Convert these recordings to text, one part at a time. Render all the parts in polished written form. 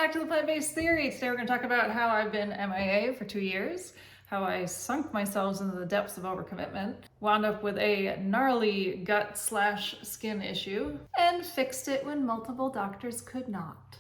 back to the Plant-Based Theory. Today we're going to talk about how I've been MIA for 2 years, how I sunk myself into the depths of overcommitment, wound up with a gnarly gut/skin issue, and fixed it when multiple doctors could not.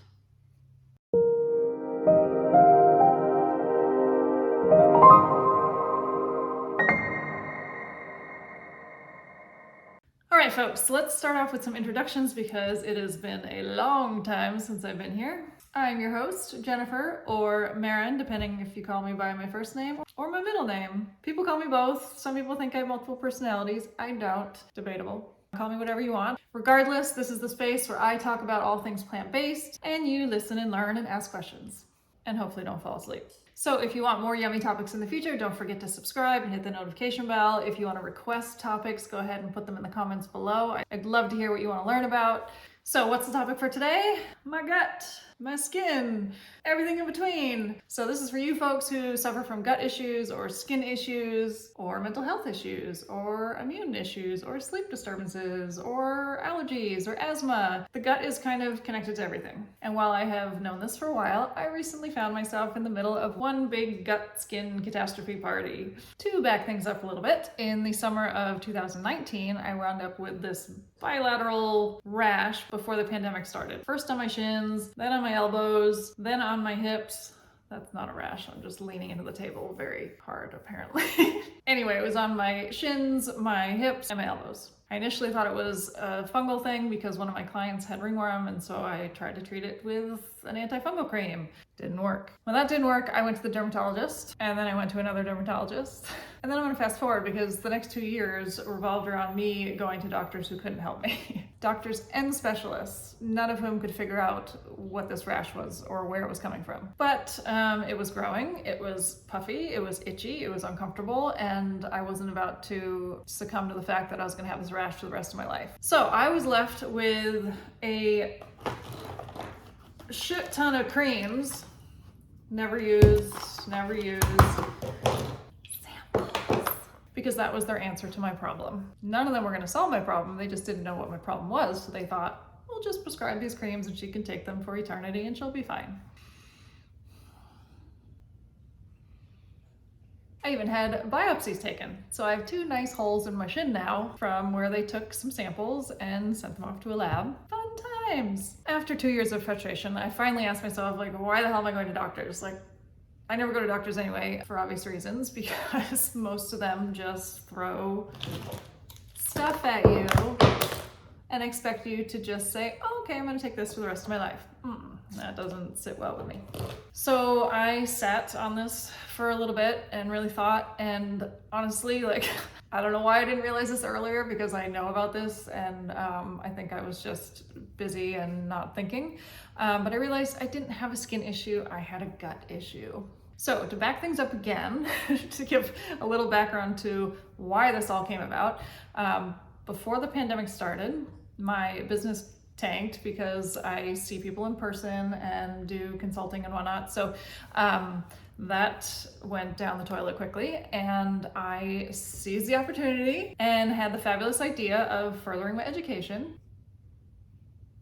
Alright folks, let's start off with some introductions because it has been a long time since I've been here. I'm your host, Jennifer, or Marin, depending if you call me by my first name or my middle name. People call me both. Some people think I have multiple personalities. I don't. Debatable. Call me whatever you want. Regardless, this is the space where I talk about all things plant-based, and you listen and learn and ask questions. And hopefully don't fall asleep. So if you want more yummy topics in the future, don't forget to subscribe and hit the notification bell. If you want to request topics, go ahead and put them in the comments below. I'd love to hear what you want to learn about. So what's the topic for today? My gut, my skin, everything in between. So this is for you folks who suffer from gut issues or skin issues or mental health issues or immune issues or sleep disturbances or allergies or asthma. The gut is kind of connected to everything. And while I have known this for a while, I recently found myself in the middle of one big gut skin catastrophe party. To back things up a little bit, in the summer of 2019, I wound up with this bilateral rash before the pandemic started. First on my shins, then on my elbows, then on my hips. That's not a rash, I'm just leaning into the table very hard apparently. Anyway, it was on my shins, my hips, and my elbows. I initially thought it was a fungal thing because one of my clients had ringworm, and so I tried to treat it with an antifungal cream. Didn't work. When that didn't work, I went to the dermatologist, and then I went to another dermatologist. And then I'm gonna fast forward because the next 2 years revolved around me going to doctors who couldn't help me. Doctors and specialists, none of whom could figure out what this rash was or where it was coming from. But it was growing, it was puffy, it was itchy, it was uncomfortable, and I wasn't about to succumb to the fact that I was gonna have this rash for the rest of my life. So I was left with a shit ton of creams, never used, because that was their answer to my problem. None of them were going to solve my problem, they just didn't know what my problem was, so they thought, we'll just prescribe these creams and she can take them for eternity and she'll be fine. I even had biopsies taken. So I have 2 nice holes in my shin now from where they took some samples and sent them off to a lab. Fun times! After 2 years of frustration, I finally asked myself, like, why the hell am I going to doctors? Like, I never go to doctors anyway, for obvious reasons, because most of them just throw stuff at you and expect you to just say, oh, okay, I'm gonna take this for the rest of my life. That doesn't sit well with me. So I sat on this for a little bit and really thought, and honestly, like, I don't know why I didn't realize this earlier because I know about this and I think I was just busy and not thinking. But I realized I didn't have a skin issue, I had a gut issue. So to back things up again, to give a little background to why this all came about, before the pandemic started, my business tanked because I see people in person and do consulting and whatnot. So that went down the toilet quickly, and I seized the opportunity and had the fabulous idea of furthering my education.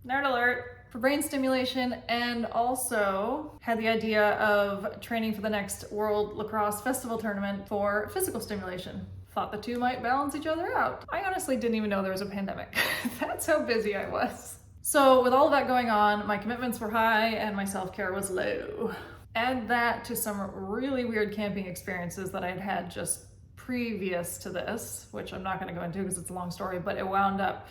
Nerd alert! For brain stimulation, and also had the idea of training for the next World Lacrosse Festival tournament for physical stimulation. Thought the two might balance each other out. I honestly didn't even know there was a pandemic. That's how busy I was. So with all of that going on, my commitments were high and my self-care was low. Add that to some really weird camping experiences that I'd had just previous to this, which I'm not going to go into because it's a long story, but it wound up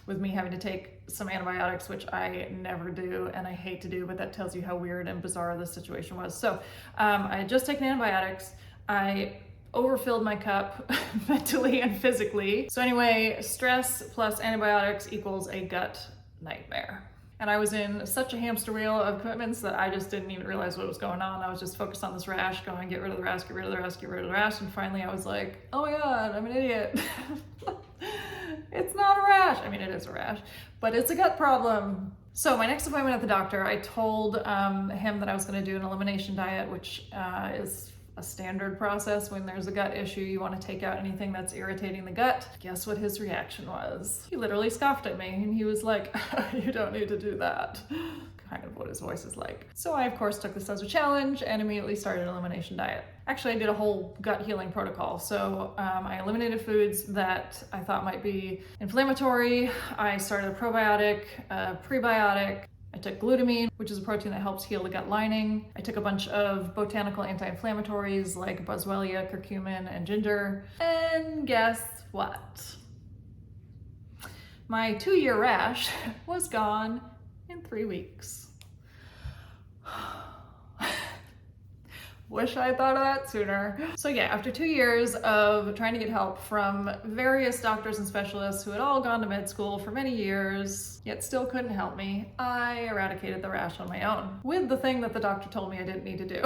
with me having to take some antibiotics, which I never do and I hate to do, but that tells you how weird and bizarre this situation was. So I had just taken antibiotics. I overfilled my cup mentally and physically. So anyway, stress plus antibiotics equals a gut nightmare. And I was in such a hamster wheel of commitments that I just didn't even realize what was going on. I was just focused on this rash, going get rid of the rash, get rid of the rash, get rid of the rash. And finally I was like, oh my God, I'm an idiot. It's not a rash. I mean, it is a rash, but it's a gut problem. So my next appointment at the doctor, I told him that I was gonna do an elimination diet, which is a standard process when there's a gut issue. You want to take out anything that's irritating the gut. Guess what his reaction was? He literally scoffed at me and he was like, you don't need to do that. Kind of what his voice is like. So I, of course, took this as a challenge and immediately started an elimination diet. Actually, I did a whole gut healing protocol. So I eliminated foods that I thought might be inflammatory. I started a probiotic, a prebiotic. I took glutamine, which is a protein that helps heal the gut lining. I took a bunch of botanical anti-inflammatories like boswellia, curcumin, and ginger. And guess what? My 2-year rash was gone in 3 weeks. Wish I thought of that sooner. So yeah, after 2 years of trying to get help from various doctors and specialists who had all gone to med school for many years, yet still couldn't help me, I eradicated the rash on my own with the thing that the doctor told me I didn't need to do.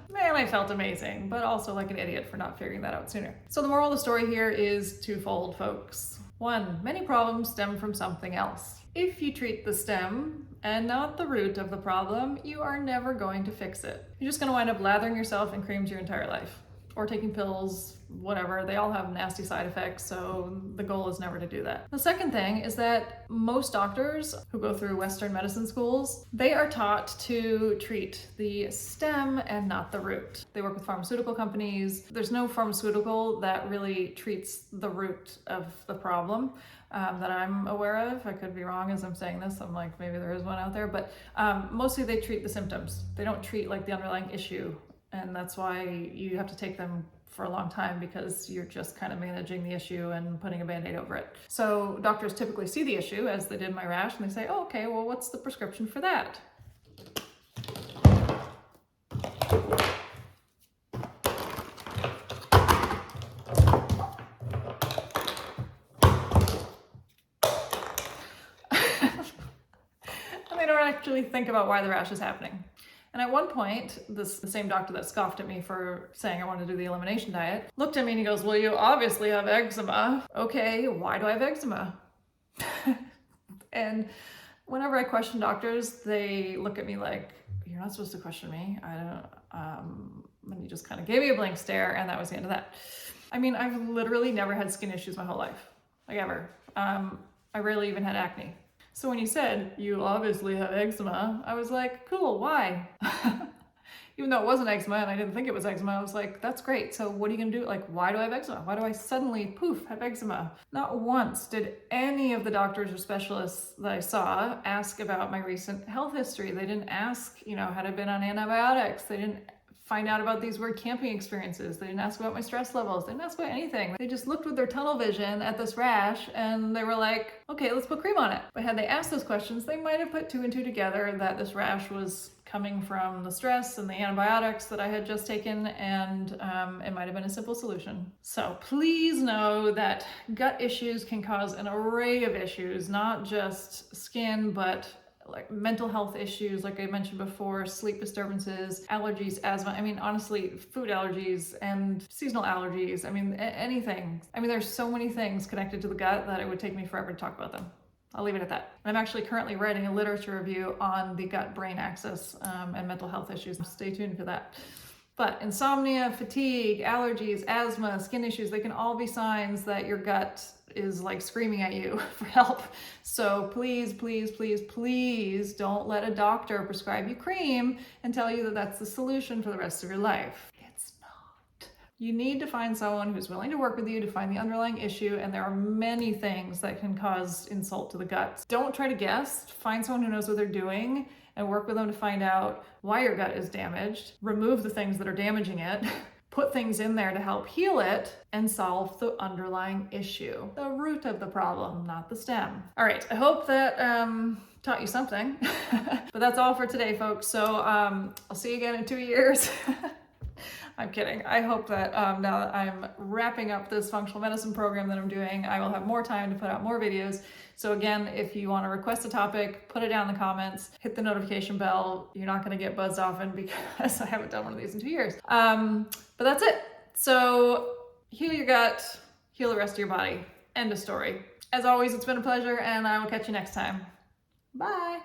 Man, I felt amazing, but also like an idiot for not figuring that out sooner. So the moral of the story here is twofold, folks. 1, many problems stem from something else. If you treat the stem and not the root of the problem, you are never going to fix it. You're just gonna wind up lathering yourself in creams your entire life, or taking pills, whatever. They all have nasty side effects, so the goal is never to do that. The second thing is that most doctors who go through Western medicine schools, they are taught to treat the stem and not the root. They work with pharmaceutical companies. There's no pharmaceutical that really treats the root of the problem. That I'm aware of. I could be wrong as I'm saying this. I'm like, maybe there is one out there, but mostly they treat the symptoms. They don't treat like the underlying issue. And that's why you have to take them for a long time, because you're just kind of managing the issue and putting a band-aid over it. So doctors typically see the issue, as they did my rash, and they say, oh, okay, well, what's the prescription for that? Actually think about why the rash is happening. And at one point, the same doctor that scoffed at me for saying I wanted to do the elimination diet looked at me and he goes, well, you obviously have eczema. Okay, why do I have eczema? And whenever I question doctors, they look at me like, you're not supposed to question me. I don't, and he just kind of gave me a blank stare, and that was the end of that. I mean, I've literally never had skin issues my whole life, like ever. I rarely even had acne. So when you said, you obviously have eczema, I was like, cool, why? Even though it wasn't eczema and I didn't think it was eczema, I was like, that's great. So what are you gonna do? Like, why do I have eczema? Why do I suddenly, poof, have eczema? Not once did any of the doctors or specialists that I saw ask about my recent health history. They didn't ask, had I been on antibiotics? They didn't find out about these weird camping experiences. They didn't ask about my stress levels. They didn't ask about anything. They just looked with their tunnel vision at this rash and they were like, okay, let's put cream on it. But had they asked those questions, they might have put 2 and 2 together that this rash was coming from the stress and the antibiotics that I had just taken, and it might have been a simple solution. So please know that gut issues can cause an array of issues, not just skin, but like mental health issues, like I mentioned before, sleep disturbances, allergies, asthma. I mean, honestly, food allergies and seasonal allergies. I mean, anything. I mean, there's so many things connected to the gut that it would take me forever to talk about them. I'll leave it at that. I'm actually currently writing a literature review on the gut-brain axis and mental health issues. Stay tuned for that. But insomnia, fatigue, allergies, asthma, skin issues, they can all be signs that your gut is like screaming at you for help. So please, please, please, please don't let a doctor prescribe you cream and tell you that that's the solution for the rest of your life. It's not. You need to find someone who's willing to work with you to find the underlying issue, and there are many things that can cause insult to the gut. Don't try to guess. Find someone who knows what they're doing and work with them to find out why your gut is damaged, remove the things that are damaging it, put things in there to help heal it, and solve the underlying issue. The root of the problem, not the stem. All right, I hope that taught you something. But that's all for today, folks. So I'll see you again in 2 years. I'm kidding. I hope that now that I'm wrapping up this functional medicine program that I'm doing, I will have more time to put out more videos. So again, if you want to request a topic, put it down in the comments, hit the notification bell. You're not going to get buzzed often because I haven't done one of these in 2 years. But that's it. So heal your gut, heal the rest of your body. End of story. As always, it's been a pleasure, and I will catch you next time. Bye.